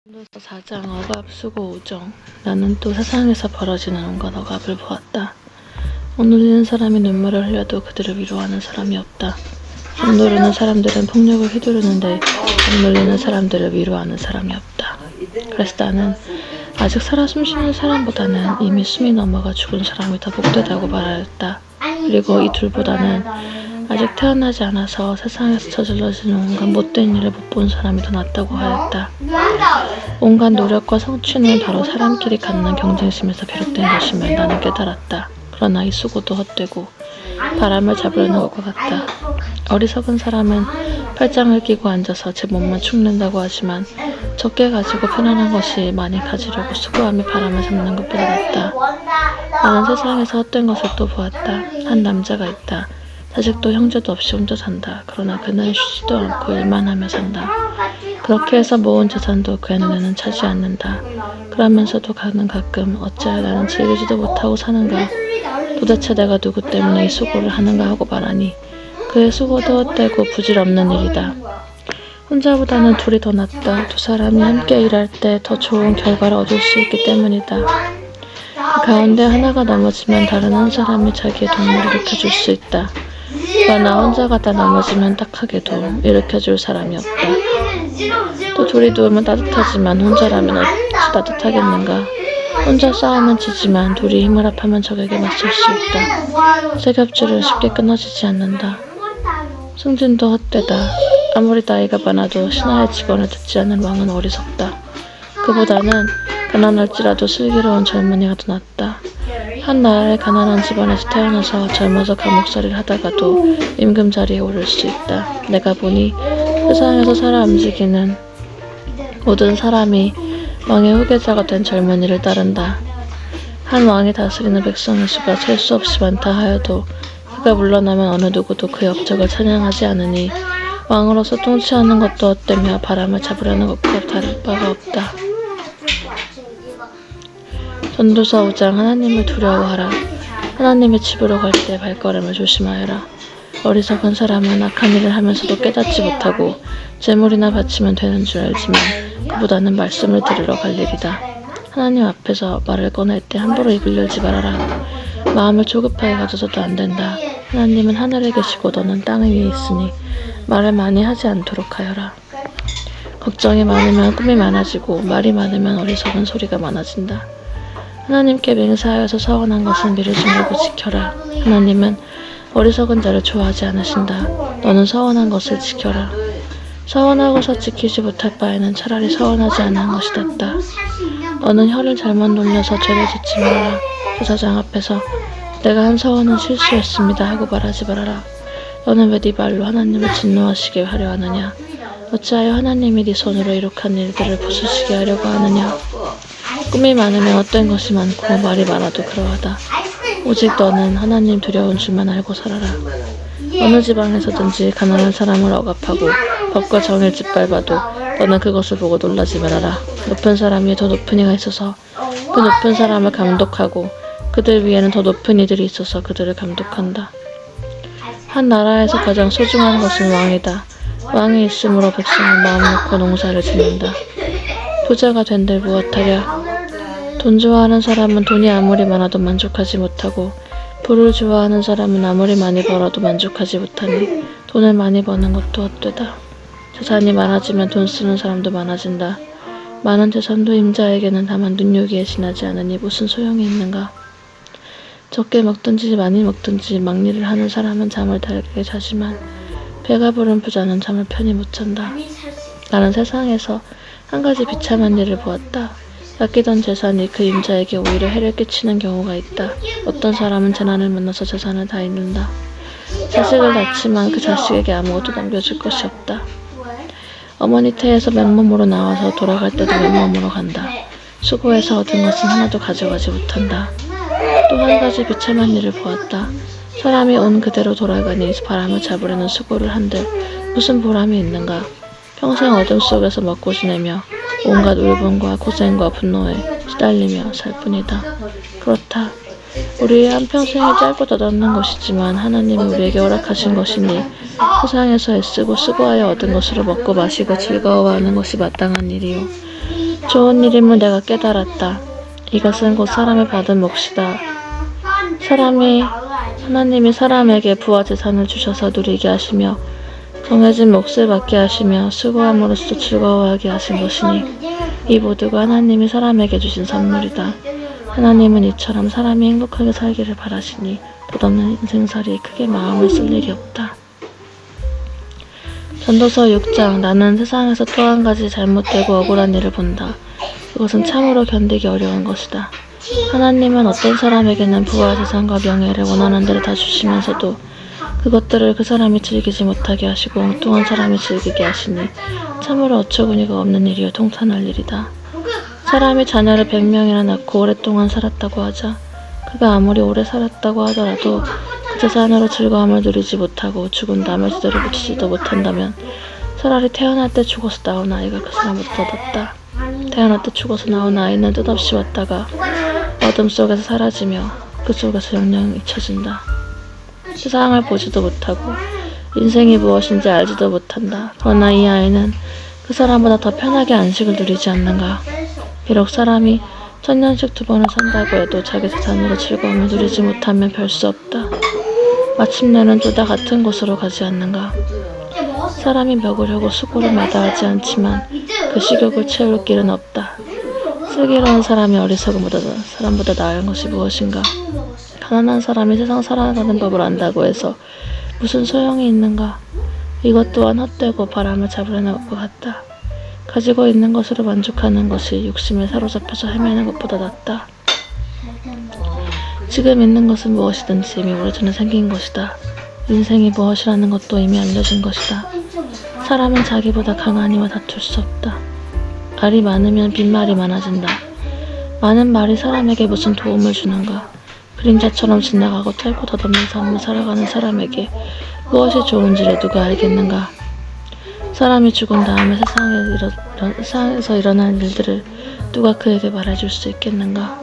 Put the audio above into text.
전도서 4장 억압, 수고, 우정. 나는 또 세상에서 벌어지는 온갖 억압을 보았다. 억눌리는 사람이 눈물을 흘려도 그들을 위로하는 사람이 없다. 억누르는 사람들은 폭력을 휘두르는데 억눌리는 사람들을 위로하는 사람이 없다. 그래서 나는 아직 살아 숨쉬는 사람보다는 이미 숨이 넘어가 죽은 사람이 더 복되다고 말하였다. 그리고 이 둘보다는 아직 태어나지 않아서 세상에서 저질러지는 온갖 못된 일을 못 본 사람이 더 낫다고 하였다. 온갖 노력과 성취는 바로 사람끼리 갖는 경쟁심에서 비롯된 것임을 나는 깨달았다. 그러나 이 수고도 헛되고 바람을 잡으려는 것과 같다. 어리석은 사람은 팔짱을 끼고 앉아서 제 몸만 축낸다고 하지만 적게 가지고 편안한 것이 많이 가지려고 수고하며 바람을 잡는 것보다 낫다. 나는 세상에서 헛된 것을 또 보았다. 한 남자가 있다. 자식도 형제도 없이 혼자 산다. 그러나 그는 쉬지도 않고 일만 하며 산다. 그렇게 해서 모은 재산도 그의 눈에는 차지 않는다. 그러면서도 그는 가끔 어찌하여 나는 즐기지도 못하고 사는가? 도대체 내가 누구 때문에 이 수고를 하는가 하고 말하니 그의 수고도 헛되고 부질없는 일이다. 혼자보다는 둘이 더 낫다. 두 사람이 함께 일할 때 더 좋은 결과를 얻을 수 있기 때문이다. 그 가운데 하나가 넘어지면 다른 한 사람이 자기의 도움을 일으켜줄 수 있다. 그러나 혼자가 다 넘어지면 딱하게도 일으켜줄 사람이 없다. 또 둘이 누우면 따뜻하지만 혼자라면 어찌 따뜻하겠는가. 혼자 싸우면 지지만 둘이 힘을 합하면 적에게 맞설 수 있다. 쇠겹줄은 쉽게 끊어지지 않는다. 승진도 헛되다. 아무리 나이가 많아도 신하의 직언을 듣지 않는 왕은 어리석다. 그보다는 가난할지라도 슬기로운 젊은이가 더 낫다. 한 나라의 가난한 집안에서 태어나서 젊어서 감옥살이를 하다가도 임금 자리에 오를 수 있다. 내가 보니 세상에서 살아 움직이는 모든 사람이 왕의 후계자가 된 젊은이를 따른다. 한 왕이 다스리는 백성의 수가 셀 수 없이 많다 하여도 그가 물러나면 어느 누구도 그 역적을 찬양하지 않으니 왕으로서 통치하는 것도 헛되며 바람을 잡으려는 것과 다를 바가 없다. 전도서 5장 하나님을 두려워하라. 하나님의 집으로 갈 때 발걸음을 조심하여라. 어리석은 사람은 악한 일을 하면서도 깨닫지 못하고 재물이나 바치면 되는 줄 알지만 그보다는 말씀을 들으러 갈 일이다. 하나님 앞에서 말을 꺼낼 때 함부로 입을 열지 말아라. 마음을 조급하게 가져서도 안 된다. 하나님은 하늘에 계시고 너는 땅 위에 있으니 말을 많이 하지 않도록 하여라. 걱정이 많으면 꿈이 많아지고 말이 많으면 어리석은 소리가 많아진다. 하나님께 맹세하여서 서원한 것은 미루지 말고 지켜라. 하나님은 어리석은 자를 좋아하지 않으신다. 너는 서원한 것을 지켜라. 서원하고서 지키지 못할 바에는 차라리 서원하지 않는 것이 낫다. 너는 혀를 잘못 놀려서 죄를 짓지 말아라. 제사장 앞에서 내가 한 서원은 실수였습니다 하고 말하지 말아라. 너는 왜 네 말로 하나님을 진노하시게 하려 하느냐? 어찌하여 하나님이 네 손으로 이룩한 일들을 부수시게 하려고 하느냐? 꿈이 많으면 헛된 것이 많고 말이 많아도 그러하다. 오직 너는 하나님 두려운 줄만 알고 살아라. 어느 지방에서든지 가난한 사람을 억압하고 법과 정의를 짓밟아도 너는 그것을 보고 놀라지 말아라. 높은 사람 위에 더 높은 이가 있어서 그 높은 사람을 감독하고 그들 위에는 더 높은 이들이 있어서 그들을 감독한다. 한 나라에서 가장 소중한 것은 왕이다. 왕이 있으므로 백성은 마음 놓고 농사를 짓는다. 부자가 된들 무엇하랴. 돈 좋아하는 사람은 돈이 아무리 많아도 만족하지 못하고 부를 좋아하는 사람은 아무리 많이 벌어도 만족하지 못하니 돈을 많이 버는 것도 헛되다. 재산이 많아지면 돈 쓰는 사람도 많아진다. 많은 재산도 임자에게는 다만 눈요기에 지나지 않으니 무슨 소용이 있는가. 적게 먹든지 많이 먹든지 막일을 하는 사람은 잠을 달게 자지만 배가 부른 부자는 잠을 편히 못 잔다. 나는 세상에서 한 가지 비참한 일을 보았다. 아끼던 재산이 그 임자에게 오히려 해를 끼치는 경우가 있다. 어떤 사람은 재난을 만나서 재산을 다 잃는다. 자식을 낳지만 그 자식에게 아무것도 남겨줄 것이 없다. 어머니 태에서 맨몸으로 나와서 돌아갈 때도 맨몸으로 간다. 수고해서 얻은 것은 하나도 가져가지 못한다. 또 한 가지 비참한 일을 보았다. 사람이 온 그대로 돌아가니 바람을 잡으려는 수고를 한들 무슨 보람이 있는가. 평생 어둠 속에서 먹고 지내며 온갖 울분과 고생과 분노에 시달리며 살 뿐이다. 그렇다. 우리의 한평생이 짧고 덧없는 것이지만 하나님이 우리에게 허락하신 것이니 세상에서 애쓰고 수고하여 얻은 것으로 먹고 마시고 즐거워하는 것이 마땅한 일이요. 좋은 일임을 내가 깨달았다. 이것은 곧 사람이 받은 몫이다. 하나님이 사람에게 부와 재산을 주셔서 누리게 하시며 정해진 몫을 받게 하시며 수고함으로써 즐거워하게 하신 것이니 이 모두가 하나님이 사람에게 주신 선물이다. 하나님은 이처럼 사람이 행복하게 살기를 바라시니 덧없는 인생살이에 크게 마음을 쓸 일이 없다. 전도서 6장. 나는 세상에서 또 한 가지 잘못되고 억울한 일을 본다. 그것은 참으로 견디기 어려운 것이다. 하나님은 어떤 사람에게는 부와 재산과 명예를 원하는 대로 다 주시면서도 그것들을 그 사람이 즐기지 못하게 하시고 엉뚱한 사람이 즐기게 하시니 참으로 어처구니가 없는 일이요 통탄할 일이다. 사람이 자녀를 100명이나 낳고 오랫동안 살았다고 하자 그가 아무리 오래 살았다고 하더라도 그 재산으로 즐거움을 누리지 못하고 죽은 다음에 제대로 붙이지도 못한다면 차라리 태어날 때 죽어서 나온 아이가 그 사람보다 더 낫다. 태어날 때 죽어서 나온 아이는 뜻없이 왔다가 어둠 속에서 사라지며 그 속에서 영영 잊혀진다. 세상을 보지도 못하고 인생이 무엇인지 알지도 못한다. 그러나 이 아이는 그 사람보다 더 편하게 안식을 누리지 않는가. 비록 사람이 1000년씩 2번을 산다고 해도 자기 재산으로 즐거움을 누리지 못하면 별 수 없다. 마침내는 둘 다 같은 곳으로 가지 않는가. 사람이 먹으려고 수고를 마다하지 않지만 그 식욕을 채울 길은 없다. 슬기로운 사람이 어리석은 사람보다 나은 것이 무엇인가. 가난한 사람이 세상 살아가는 법을 안다고 해서 무슨 소용이 있는가. 이것 또한 헛되고 바람을 잡으려는 것과 같다. 가지고 있는 것으로 만족하는 것이 욕심에 사로잡혀서 헤매는 것보다 낫다. 지금 있는 것은 무엇이든지 이미 오래전에 생긴 것이다. 인생이 무엇이라는 것도 이미 알려진 것이다. 사람은 자기보다 강한 이와 다툴 수 없다. 알이 많으면 빈말이 많아진다. 많은 말이 사람에게 무슨 도움을 주는가. 그림자처럼 지나가고 짧고 덧없는 삶을 살아가는 사람에게 무엇이 좋은지를 누가 알겠는가. 사람이 죽은 다음에 세상에서 일어날 일들을 누가 그에게 말해줄 수 있겠는가.